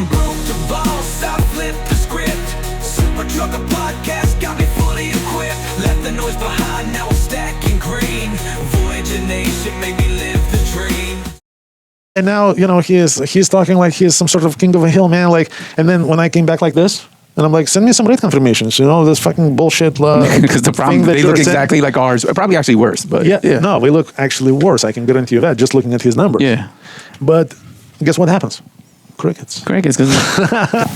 I'm broke the boss, I flip the script. Super Trucker Podcast got me fully equipped. Left the noise behind, now I'm stacking green. Voyager Nation made me live the dream. And now, he's talking like he's some sort of king of a hill, man. Like, and then when I came back like this, and I'm like, send me some rate confirmations, this fucking bullshit. Because the problem, they look exactly like ours, probably actually worse. But yeah, no, we look actually worse. I can guarantee you that just looking at his numbers. Yeah. But guess what happens? Crickets.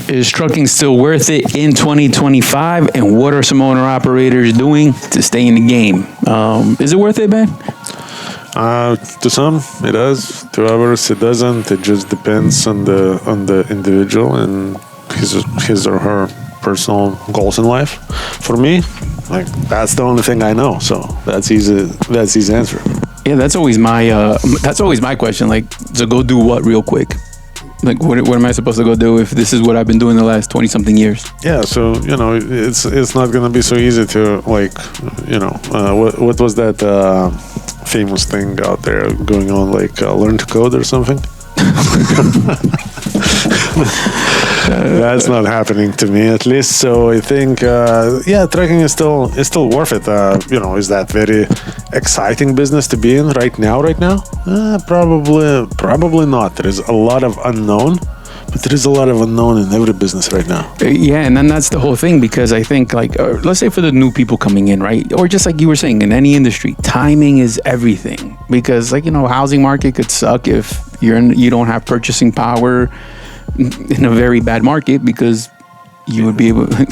Is trucking still worth it in 2025? And what are some owner-operators doing to stay in the game? Is it worth it, Ben? To some, it does. To others, it doesn't. It just depends on the individual and his or her personal goals in life. For me, like that's the only thing I know. So that's easy. That's easy answer. Yeah, that's always my question. Like, so go do what real quick? Like, what am I supposed to go do if this is what I've been doing the last 20-something years? Yeah, so, it's not going to be so easy to, like, what was that famous thing out there going on, like, learn to code or something? That's not happening to me, at least. So I think, trucking is still worth it. Is that very exciting business to be in right now? Probably not. There is a lot of unknown, but there is a lot of unknown in every business right now. Yeah, and then that's the whole thing, because I think, like, let's say for the new people coming in, right? Or just like you were saying, in any industry, timing is everything. Because, like, housing market could suck if you don't have purchasing power in a very bad market, because you would be able if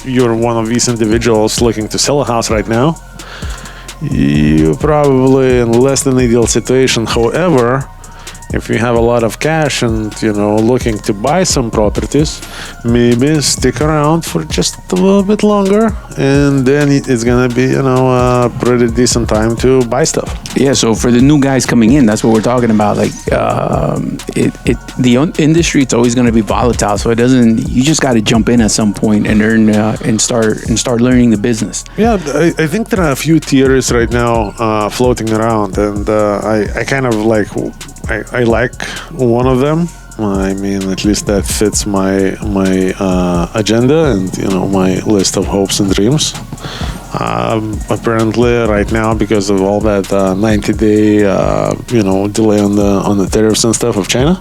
you're one of these individuals looking to sell a house right now, you're probably in less than ideal situation. However, if you have a lot of cash and looking to buy some properties, maybe stick around for just a little bit longer, and then it's gonna be a pretty decent time to buy stuff. Yeah, so for the new guys coming in, that's what we're talking about. Like, the industry, it's always gonna be volatile, so you just got to jump in at some point and earn and start learning the business. Yeah, I think there are a few tiers right now floating around, and I kind of like. I like one of them. I mean, at least that fits my agenda and my list of hopes and dreams. Apparently, right now, because of all that 90-day delay on the tariffs and stuff of China,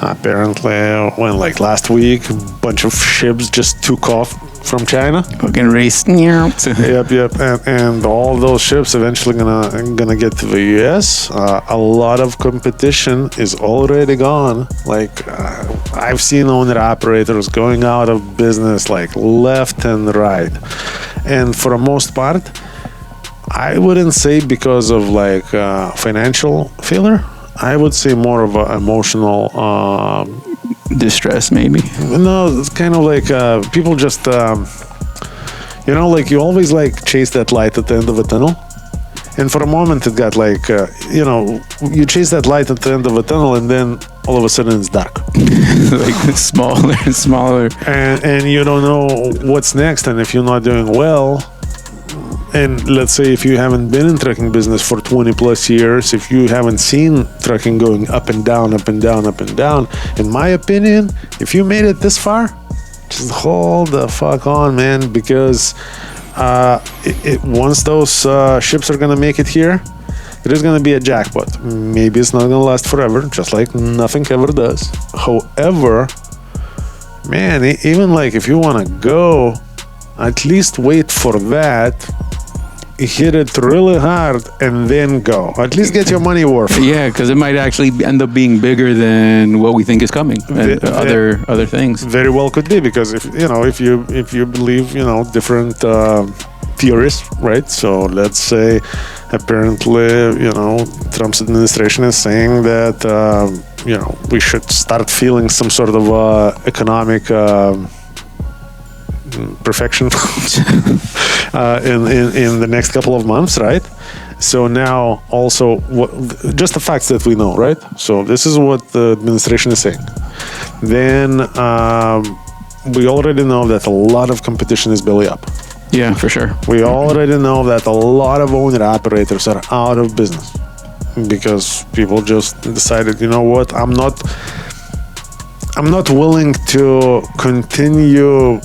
apparently when like last week, a bunch of ships just took off from China. Fucking race. Yep. And all those ships eventually gonna get to the US. A lot of competition is already gone. Like I've seen owner-operators going out of business like left and right. And for the most part, I wouldn't say because of like financial failure. I would say more of an emotional distress, maybe. No, it's kind of like people just like you always like chase that light at the end of a tunnel, and for a moment it got like you chase that light at the end of a tunnel, and then all of a sudden it's dark. Like smaller and smaller, and you don't know what's next. And if you're not doing well, and let's say if you haven't been in trucking business for 20 plus years, if you haven't seen trucking going up and down, up and down, up and down, in my opinion, if you made it this far, just hold the fuck on, man, because once those ships are gonna make it here, it is gonna be a jackpot. Maybe it's not gonna last forever, just like nothing ever does. However, man, even like if you wanna go, at least wait for that, hit it really hard, and then go. At least get your money worth. Yeah, because it might actually end up being bigger than what we think is coming, and other things. Very well could be, because if you believe different theories, right? So let's say apparently Trump's administration is saying that we should start feeling some sort of economic perfection in the next couple of months, right? So now also just the facts that we know, right? So this is what the administration is saying. Then we already know that a lot of competition is belly up. Yeah, for sure. We already know that a lot of owner-operators are out of business because people just decided, I'm not I'm not willing to continue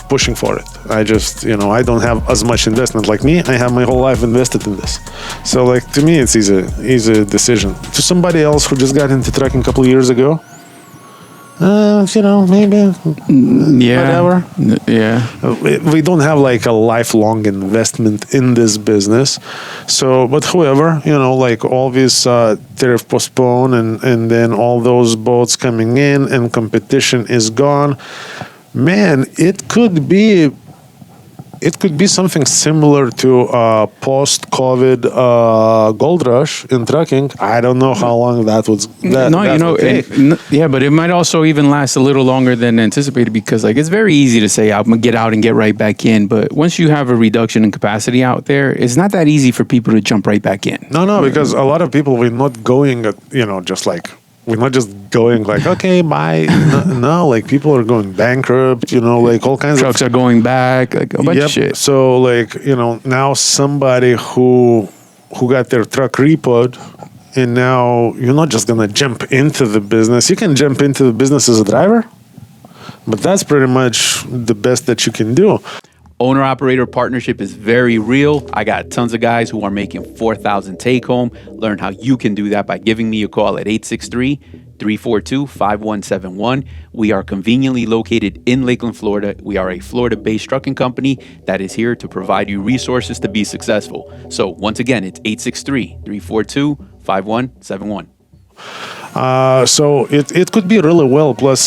pushing for it. I just, I don't have as much investment like me. I have my whole life invested in this. So like to me, it's easy decision. To somebody else who just got into trucking a couple of years ago, maybe whatever. Yeah. We don't have like a lifelong investment in this business. So, but however, like all these tariff postpone and then all those boats coming in and competition is gone. Man, it could be something similar to post-COVID gold rush in trucking. I don't know how long that would. But it might also even last a little longer than anticipated because, like, it's very easy to say I'm gonna get out and get right back in, but once you have a reduction in capacity out there, it's not that easy for people to jump right back in. No, because a lot of people we're not going at just like. We're not just going like, okay, bye. No, like people are going bankrupt, like all kinds Trucks of... are going back, like a bunch of shit. So like, now somebody who got their truck repoed and now you're not just going to jump into the business. You can jump into the business as a driver, but that's pretty much the best that you can do. Owner-operator partnership is very real. I got tons of guys who are making $4,000 take-home. Learn how you can do that by giving me a call at 863-342-5171. We are conveniently located in Lakeland, Florida. We are a Florida-based trucking company that is here to provide you resources to be successful. So once again, it's 863-342-5171. So it could be really well. Plus,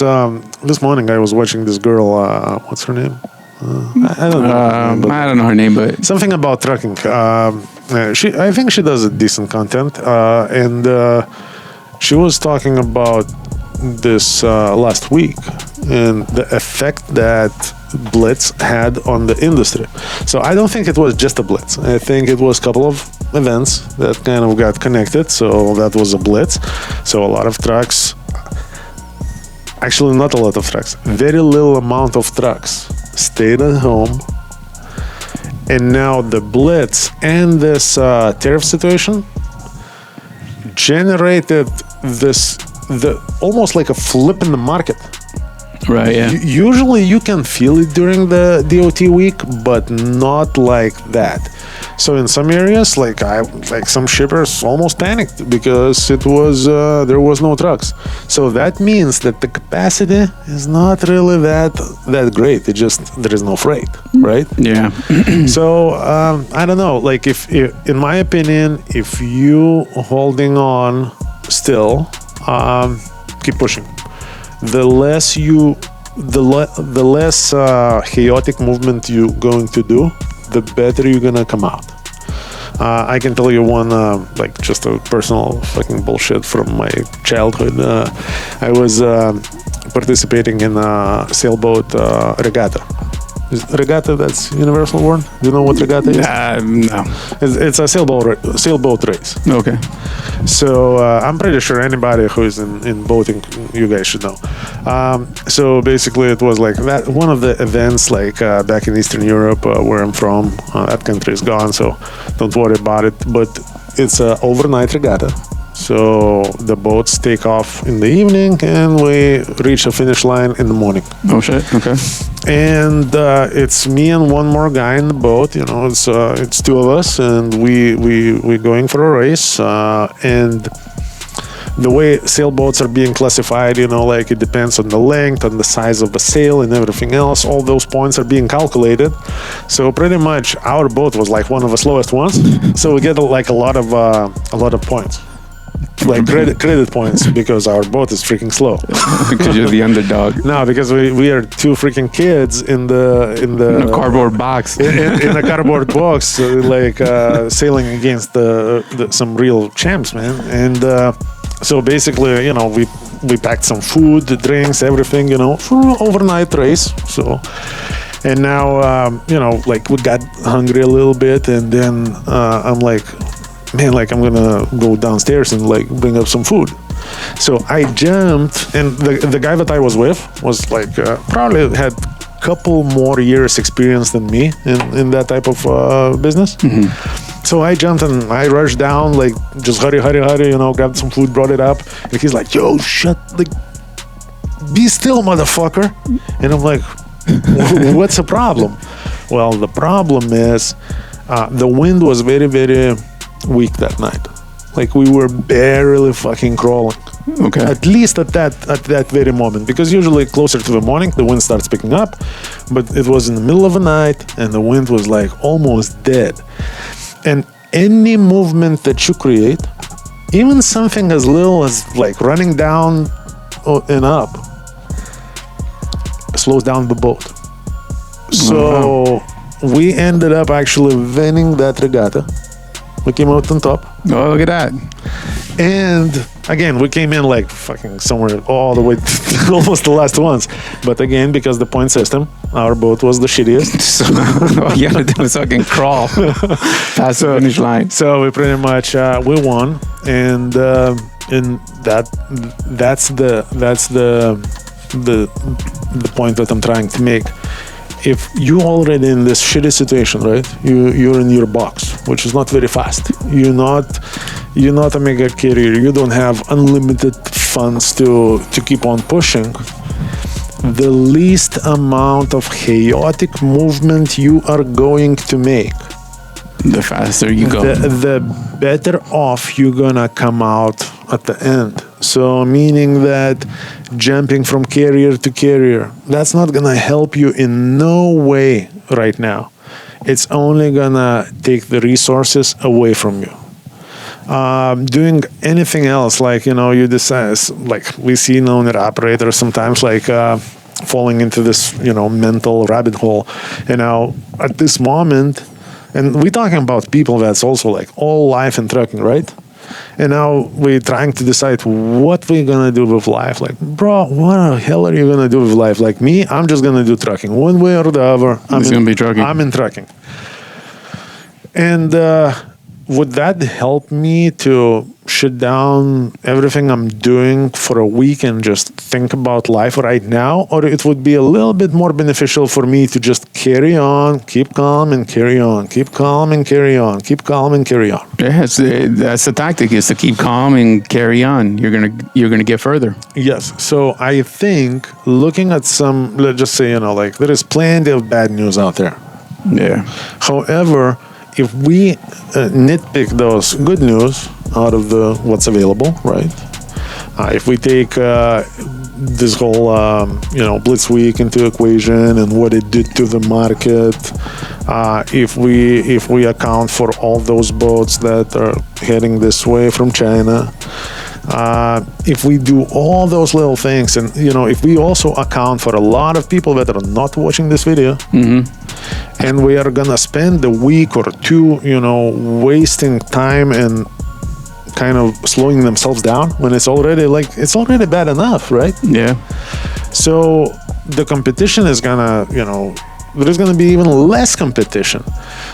this morning I was watching this girl, what's her name? I don't know. I don't know her name, but something about trucking. I think she does a decent content, and she was talking about this last week and the effect that Blitz had on the industry. So I don't think it was just a Blitz. I think it was a couple of events that kind of got connected. So that was a Blitz. So a lot of trucks. Actually, not a lot of trucks. Very little amount of trucks stayed at home, and now the Blitz and this tariff situation generated the almost like a flip in the market. right, yeah. Usually you can feel it during the DOT week, but not like that. So in some areas, like some shippers almost panicked because it was there was no trucks. So that means that the capacity is not really that great. It just there is no freight, right? Yeah. So I don't know. Like if in my opinion, if you holding on still, keep pushing. The less chaotic movement you're going to do, the better you're gonna come out. I can tell you one, like just a personal fucking bullshit from my childhood. I was participating in a sailboat regatta. Is regatta, that's universal word? Do you know what regatta is? No. It's a sailboat race. Okay. So I'm pretty sure anybody who is in boating, you guys should know. So basically, it was like that one of the events, like back in Eastern Europe, where I'm from. That country is gone, so don't worry about it. But it's an overnight regatta. So the boats take off in the evening, and we reach a finish line in the morning. Oh shit. Okay. And it's me and one more guy in the boat. You know, it's two of us, and we're going for a race. And the way sailboats are being classified, you know, like it depends on the length, on the size of the sail, and everything else. All those points are being calculated. So pretty much, our boat was like one of the slowest ones. So we get like a lot of points. Like credit points because our boat is freaking slow. Because you're the underdog. No, because we are two freaking kids in a cardboard box. in a cardboard box, like sailing against some real champs, man. And so basically, you know, we packed some food, drinks, everything, you know, for an overnight race. So. And now, you know, like we got hungry a little bit, and then I'm like, man, like I'm gonna go downstairs and like bring up some food. So I jumped, and the guy that I was with was like probably had a couple more years experience than me in that type of business. Mm-hmm. So I jumped and I rushed down, like just hurry, you know, grabbed some food, brought it up, and he's like, yo, shut, like be still, motherfucker. And I'm like, what's the problem? Well, the problem is the wind was very, very weak that night. Like we were barely fucking crawling. Okay. At least at that very moment, because usually closer to the morning the wind starts picking up, but it was in the middle of the night and the wind was like almost dead. And any movement that you create, even something as little as like running down and up, slows down the boat. So we ended up actually winning that regatta. We came out on top. Oh, look at that. And again, we came in like fucking somewhere all the way to almost the last ones. But again, because the point system, our boat was the shittiest. So all you gotta do is fucking crawl past the finish line. So we pretty much we won, and that's the point that I'm trying to make. If you already in this shitty situation, right? You're in your box, which is not very fast. You're not a mega carrier. You don't have unlimited funds to keep on pushing. The least amount of chaotic movement you are going to make, The faster you go. the better off you're gonna come out at the end. So meaning that jumping from carrier to carrier, that's not gonna help you in no way right now. It's only gonna take the resources away from you. Doing anything else, like, you decide, like we see owner operators sometimes like falling into this, mental rabbit hole, at this moment. And we're talking about people that's also like all life in trucking, right? And now we're trying to decide what we're going to do with life. Like, bro, what the hell are you going to do with life? Like me, I'm just going to do trucking. One way or the other, It's going to be trucking. I'm in trucking. And would that help me to shut down everything I'm doing for a week and just think about life right now? Or it would be a little bit more beneficial for me to just carry on, keep calm and carry on, keep calm and carry on, keep calm and carry on. Yeah, that's the tactic, is to keep calm and carry on. You're gonna get further. Yes. So I think looking at some, let's just say, like there is plenty of bad news out there. Yeah. However, if we nitpick those good news out of what's available, right? If we take this whole, Blitz Week into equation and what it did to the market, if we account for all those boats that are heading this way from China, if we do all those little things, and if we also account for a lot of people that are not watching this video, and we are gonna spend a week or two, wasting time and kind of slowing themselves down when it's already bad enough, right? Yeah. So the competition is gonna, there's gonna be even less competition.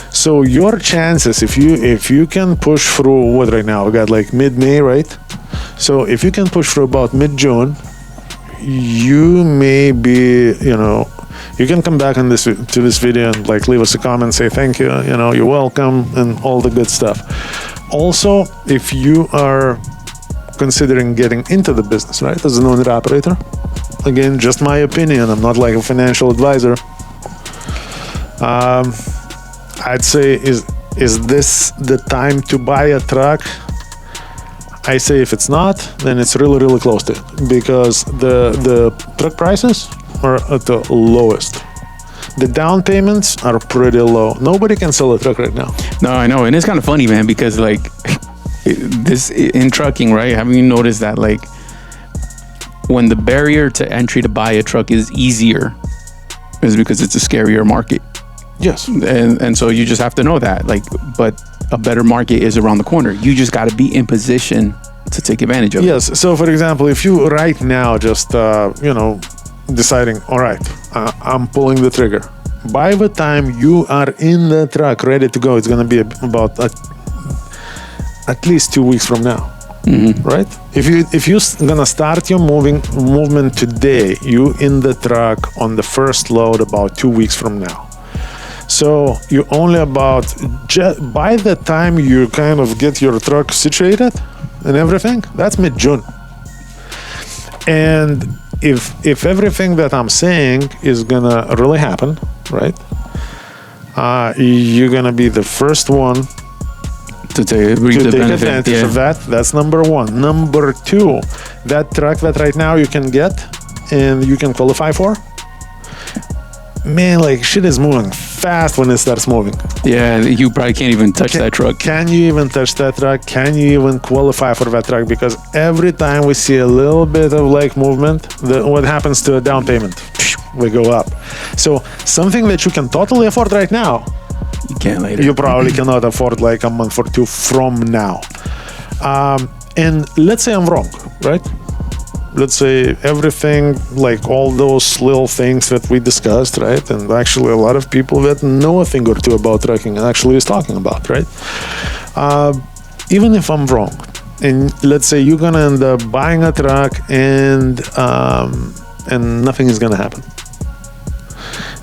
So your chances, if you can push through what right now we got like mid-May, right? So if you can push through about mid-June, you may be, you can come back to this video and like leave us a comment, say thank you, you're welcome, and all the good stuff. Also, if you are considering getting into the business, right, as an owner operator, again, just my opinion, I'm not like a financial advisor. I'd say, is this the time to buy a truck? I say if it's not, then it's really, really close to it, because the truck prices are at the lowest. The down payments are pretty low. Nobody can sell a truck right now. No, I know, and it's kind of funny, man, because like this in trucking, right? Haven't you noticed that like when the barrier to entry to buy a truck is easier, is because it's a scarier market. Yes. And so you just have to know that, like, but a better market is around the corner. You just got to be in position to take advantage of it. Yes. So, for example, if you right now just, deciding, all right, I'm pulling the trigger. By the time you are in the truck ready to go, it's going to be about at least 2 weeks from now. Mm-hmm. Right? If you're gonna start your movement today, you in the truck on the first load about 2 weeks from now. So you only about by the time you kind of get your truck situated and everything, that's mid-June. And if everything that I'm saying is gonna really happen, right? You're gonna be the first one To reap to the take benefit. advantage of that. That's number one. Number two, that truck that right now you can get and you can qualify for, man, like shit is moving fast when it starts moving. Yeah, you probably can't even touch that truck. Can you even touch that truck? Can you even qualify for that truck? Because every time we see a little bit of like movement, what happens to a down payment? We go up. So something that you can totally afford right now, You can't later. you probably cannot afford like a month or two from now. And let's say I'm wrong, right? Let's say everything, like all those little things that we discussed, right? And actually a lot of people that know a thing or two about trucking actually is talking about, right? Even if I'm wrong, and let's say you're gonna end up buying a truck and nothing is gonna happen.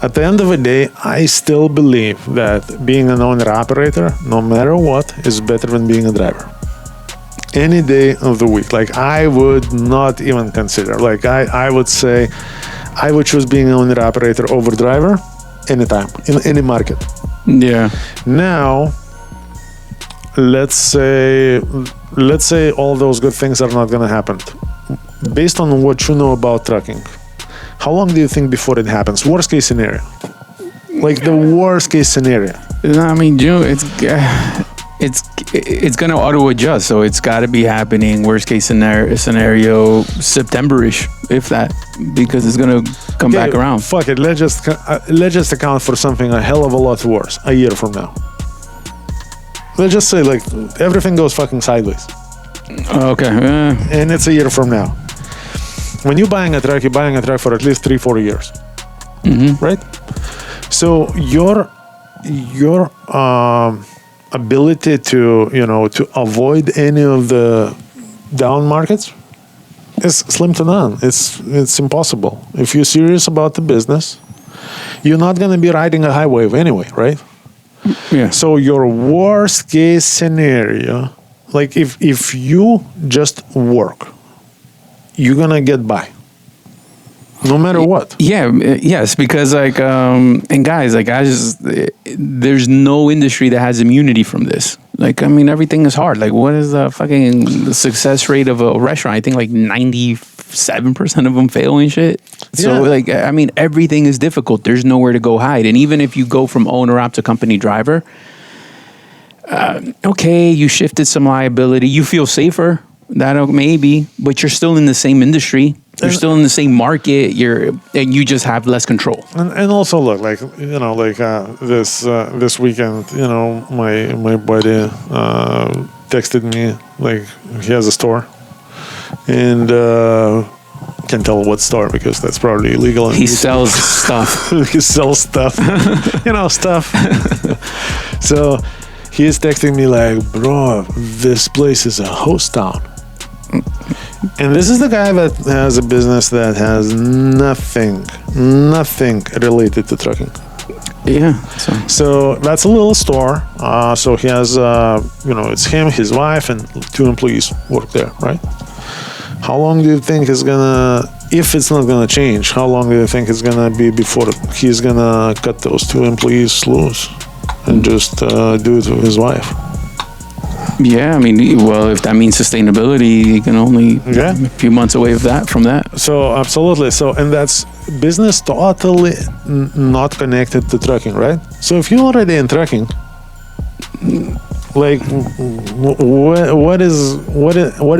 At the end of the day, I still believe that being an owner-operator, no matter what, is better than being a driver. Any day of the week. Like, I would not even consider. Like, I would say I would choose being an owner-operator over driver anytime, in any market. Yeah. Now, let's say all those good things are not going to happen. Based on what you know about trucking, how long do you think before it happens? Worst case scenario. Like the worst case scenario. I mean, June, it's going to auto adjust, so it's got to be happening. Worst case scenario, September-ish, if that, because it's going to come back around. Fuck it. Let's just account for something a hell of a lot worse a year from now. Let's just say like everything goes fucking sideways, Okay. and it's a year from now. When you're buying a truck for at least 3-4 years, right? So your ability to avoid any of the down markets is slim to none. It's impossible. If you're serious about the business, you're not going to be riding a high wave anyway, right? Yeah. So your worst case scenario, like if you just work, you're gonna get by, no matter what. Yeah, yes, because like, and guys, like there's no industry that has immunity from this. Like, I mean, everything is hard. Like, what is the fucking success rate of a restaurant? I think like 97% of them fail and shit. So Yeah. like, I mean, everything is difficult. There's nowhere to go hide. And even if you go from owner op to company driver, okay, you shifted some liability. You feel safer. That maybe, but you're still in the same industry. You're still in the same market. And you just have less control. And also look, like this weekend, my buddy texted me, like he has a store, and can't tell what store because that's probably illegal. He sells stuff. He sells stuff, stuff. So he's texting me like, bro, this place is a host town. And this is the guy that has a business that has nothing related to trucking. Yeah. So that's a little store. So he has, it's him, his wife, and 2 employees work there, right? How long do you think is if it's not gonna change, how long do you think it's gonna be before he's gonna cut those 2 employees loose and just do it with his wife? Yeah, I mean, well, if that means sustainability, you can only a few months away from that. So absolutely. So, and that's business totally not connected to trucking, right? So if you're already in trucking, like, what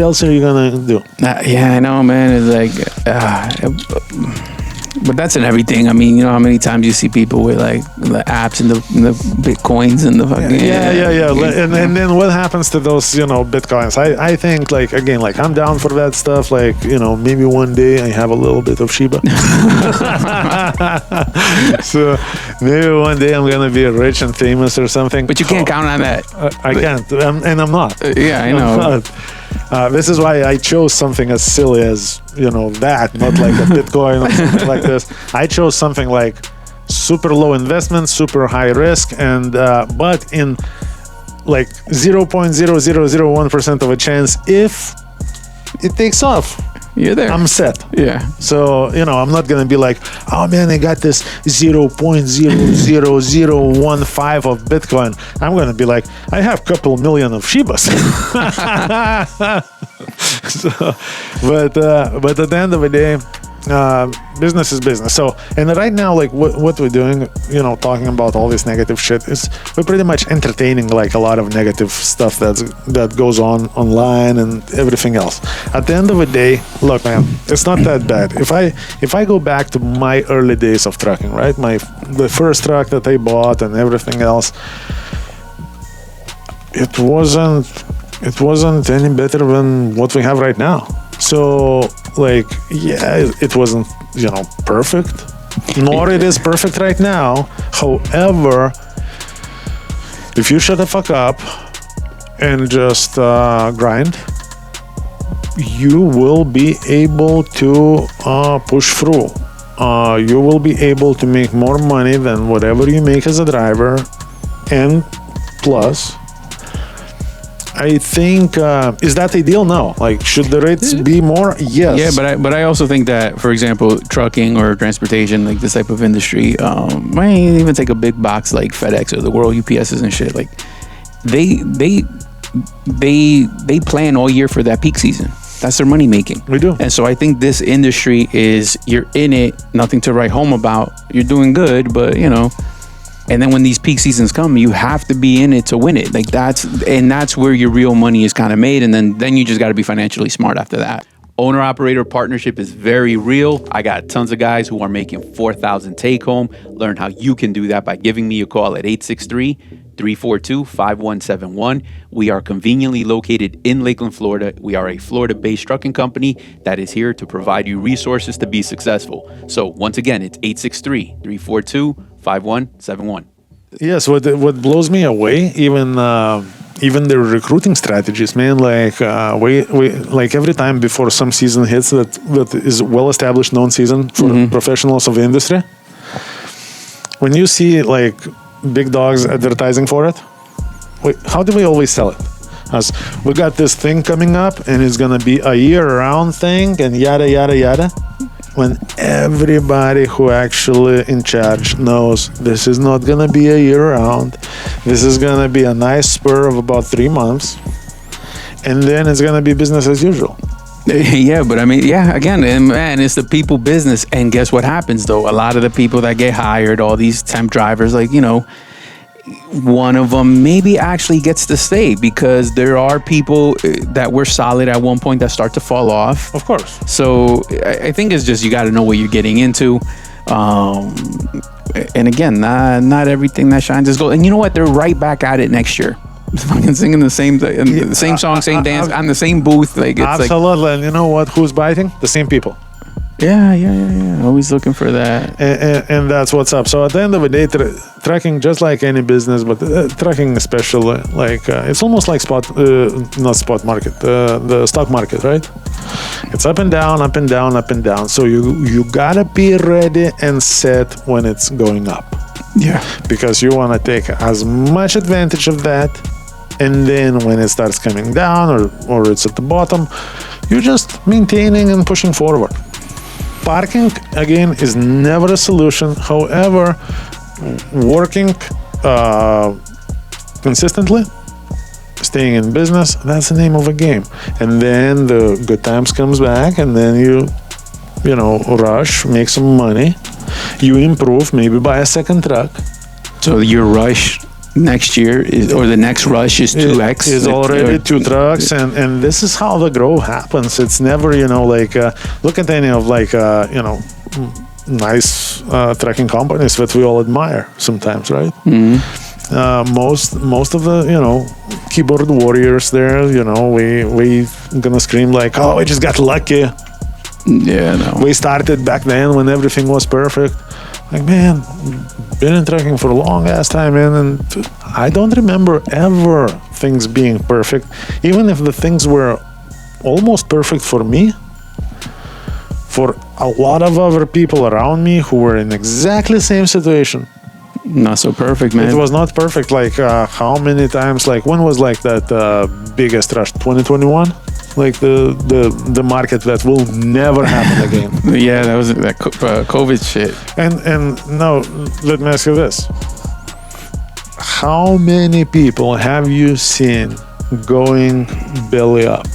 else are you gonna do? Yeah, I know, man. It's like, but that's in everything. I mean, you know how many times you see people with like the apps and the bitcoins and the fucking yeah. And then what happens to those bitcoins? I think like again, like I'm down for that stuff. Like maybe one day I have a little bit of Shiba. So maybe one day I'm gonna be rich and famous or something. But you can't count on that. I can't, and I'm not. Yeah, I know. This is why I chose something as silly as that, not like a Bitcoin or something like this. I chose something like super low investment, super high risk, and but in like 0.0001% of a chance if it takes off. You're there. I'm set. Yeah. So, I'm not going to be like, oh man, I got this 0.00015 of Bitcoin. I'm going to be like, I have a couple million of Shibas. But at the end of the day, business is business. So, and right now, like what we're doing, talking about all this negative shit, is we're pretty much entertaining like a lot of negative stuff that goes on online and everything else. At the end of the day, look, man, it's not that bad. If I go back to my early days of trucking, right, the first truck that I bought and everything else, it wasn't any better than what we have right now. So, like, yeah, it wasn't, perfect. Nor it is perfect right now. However, if you shut the fuck up and just grind, you will be able to push through. You will be able to make more money than whatever you make as a driver. And plus, I think, is that ideal? No. Like, should the rates be more? Yes. Yeah, but I also think that, for example, trucking or transportation, like this type of industry, I even take a big box like FedEx or the World UPSs and shit. Like, they plan all year for that peak season. That's their money making. We do. And so I think this industry is, you're in it, nothing to write home about. You're doing good, but and then when these peak seasons come, you have to be in it to win it. Like that's where your real money is kind of made. And then you just got to be financially smart after that. Owner-operator partnership is very real. I got tons of guys who are making $4,000 take-home. Learn how you can do that by giving me a call at 863-342-5171. We are conveniently located in Lakeland, Florida. We are a Florida-based trucking company that is here to provide you resources to be successful. So once again, it's 863-342-5171. Yes, what blows me away, even the recruiting strategies, man. Like we like every time before some season hits that is well-established, known season for professionals of the industry. When you see like big dogs advertising for it, how do we always sell it? As we got this thing coming up and it's gonna be a year-round thing and yada yada yada. When everybody who actually in charge knows this is not gonna be a year-round, this is gonna be a nice spur of about 3 months, and then it's gonna be business as usual. Yeah, but I mean, again, and man, it's the people business. And guess what happens though? A lot of the people that get hired, all these temp drivers, like, one of them maybe actually gets to stay because there are people that were solid at one point that start to fall off. Of course. So I think it's just, you got to know what you're getting into. And again, not everything that shines is gold. And you know what? They're right back at it next year. Fucking singing the same song, same dance, on the same booth. Like, it's absolutely. And you know what? Who's biting? The same people. Yeah. Always looking for that. And that's what's up. So at the end of the day, trucking, just like any business, but trucking especially, like it's almost like not spot market, the stock market, right? It's up and down, up and down, up and down. So you gotta be ready and set when it's going up. Yeah. Because you want to take as much advantage of that. And then when it starts coming down or it's at the bottom, you're just maintaining and pushing forward. Parking, again, is never a solution. However, working consistently, staying in business, that's the name of the game. And then the good times comes back, and then you rush, make some money. You improve, maybe buy a second truck. So your rush next year or the next rush is 2x. Is already 2 trucks, and this is how the growth happens. It's never, look at any of nice trucking companies that we all admire sometimes, right? Mm-hmm. Most of the keyboard warriors there, we gonna scream like, oh, we just got lucky. Yeah, no. We started back then when everything was perfect. Like, man, been in trucking for a long ass time, man, and I don't remember ever things being perfect. Even if the things were almost perfect for me, for a lot of other people around me who were in exactly the same situation. Not so perfect, man. It was not perfect. Like, how many times, like, when was like that biggest rush? 2021? like the market that will never happen again. Yeah, that was that COVID shit. And now let me ask you this: how many people have you seen going belly up?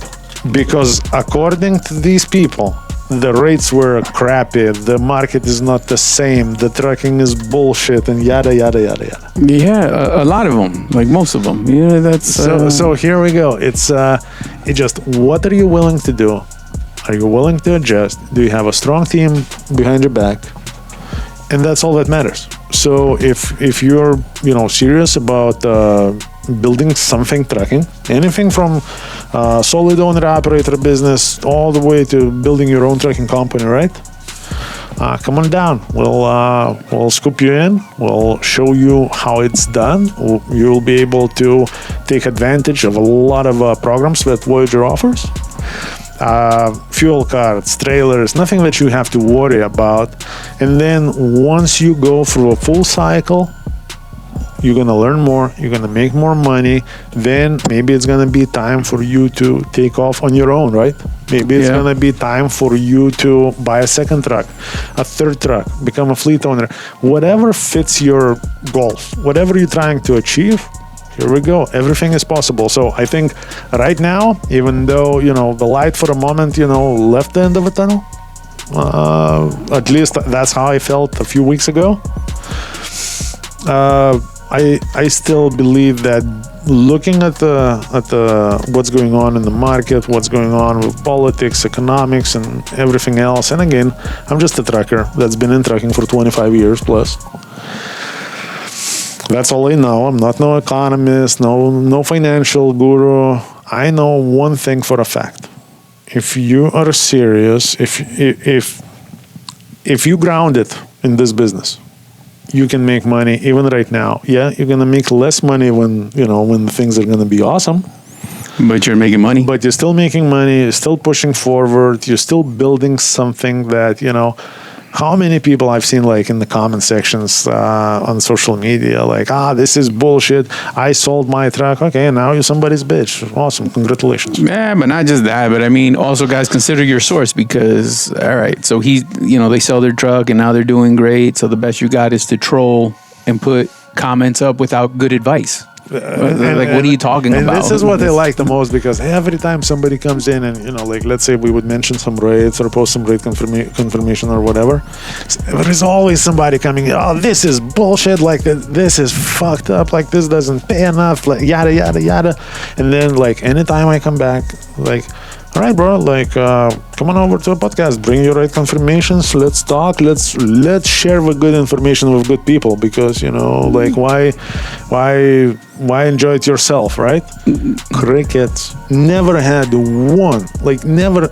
Because according to these people, the rates were crappy, the market is not the same, the tracking is bullshit, and yada yada yada yada. Yeah, a lot of them, like most of them. Yeah, that's So here we go. It's just, what are you willing to do? Are you willing to adjust? Do you have a strong team behind your back? And that's all that matters. So if you're serious about building something tracking, anything from solid owner operator business all the way to building your own tracking company, right? Come on down. We'll scoop you in. We'll show you how it's done. You'll be able to take advantage of a lot of programs that Voyager offers. Fuel cards, trailers, nothing that you have to worry about. And then once you go through a full cycle, you're going to learn more, you're going to make more money. Then maybe it's going to be time for you to take off on your own, right? Maybe it's going to be time for you to buy a second truck, a third truck, become a fleet owner. Whatever fits your goals, whatever you're trying to achieve, here we go. Everything is possible. So I think right now, even though, the light for a moment, left the end of the tunnel, at least that's how I felt a few weeks ago. I still believe that looking at the what's going on in the market, what's going on with politics, economics, and everything else. And again, I'm just a tracker that's been in tracking for 25 years plus. That's all I know. I'm not no economist, no financial guru. I know one thing for a fact. If you are serious, if you ground it in this business, you can make money even right now. Yeah, you're gonna make less money when things are gonna be awesome. But you're making money. But you're still making money. You're still pushing forward. You're still building something that How many people I've seen in the comment sections on social media, this is bullshit. I sold my truck. Okay, now you're somebody's bitch. Awesome, congratulations. Yeah, but not just that. But I mean, also, guys, consider your source because, all right, so they sell their truck and now they're doing great. So the best you got is to troll and put comments up without good advice. What are you talking about? This is what I like the most, because every time somebody comes in and let's say we would mention some rates or post some rate confirmation or whatever, there is always somebody coming in, oh, this is bullshit, this is fucked up, this doesn't pay enough, yada yada yada. And then anytime I come back, all right, bro, come on over to a podcast, bring your rate confirmations, let's talk, let's share the good information with good people, because why enjoy it yourself, right? Crickets. Never had one, never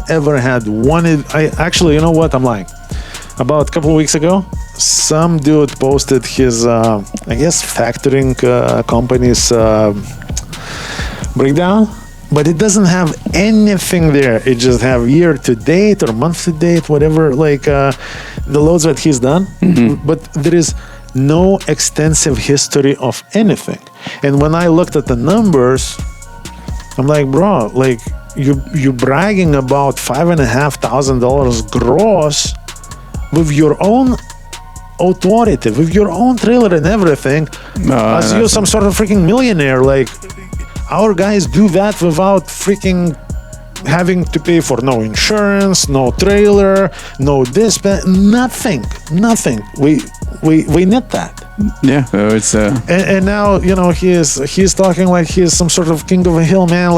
ever had one. I actually, you know what, I'm lying. About a couple of weeks ago, some dude posted his factoring company's breakdown. But it doesn't have anything there. It just have year to date or month to date, whatever, the loads that he's done. Mm-hmm. But there is no extensive history of anything. And when I looked at the numbers, I'm like, bro, you bragging about $5,500 gross with your own authority, with your own trailer and everything, as you're some sort of freaking millionaire. Our guys do that without freaking having to pay for no insurance, no trailer, no dispatch, nothing. We net that. Yeah, it's and now he's talking like he's some sort of king of a hill, man.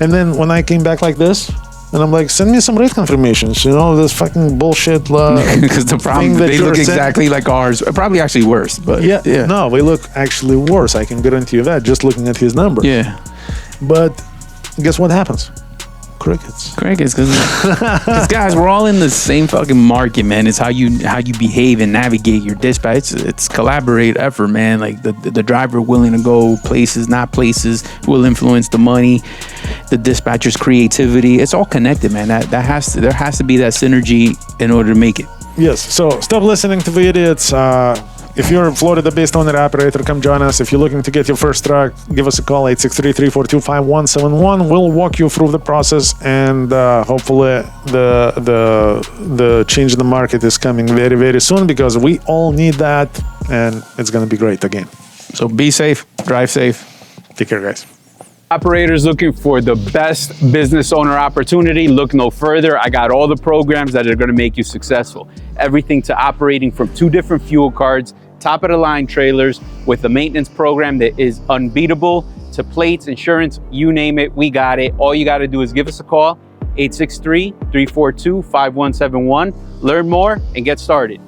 And then when I came back like this, and I'm like, send me some rate confirmations, this fucking bullshit. Because the problem, they look exactly like ours, probably actually worse. But yeah, no, we look actually worse. I can guarantee you that just looking at his numbers. Yeah, but guess what happens? Crickets, because guys, we're all in the same fucking market, man. It's how you behave and navigate your dispatch. It's collaborate effort, man. The driver willing to go places, not places, will influence the money. The dispatcher's creativity. It's all connected, man. There has to be that synergy in order to make it. Yes. So stop listening to the idiots. If you're a Florida-based owner-operator, come join us. If you're looking to get your first truck, give us a call, 863-342-5171. We'll walk you through the process, and hopefully the change in the market is coming very, very soon, because we all need that, and it's going to be great again. So be safe, drive safe. Take care, guys. Operators looking for the best business owner opportunity, look no further. I got all the programs that are going to make you successful. Everything to operating from 2 different fuel cards, top of the line trailers with a maintenance program that is unbeatable, to plates, insurance, you name it, we got it. All you got to do is give us a call, 863-342-5171. Learn more and get started.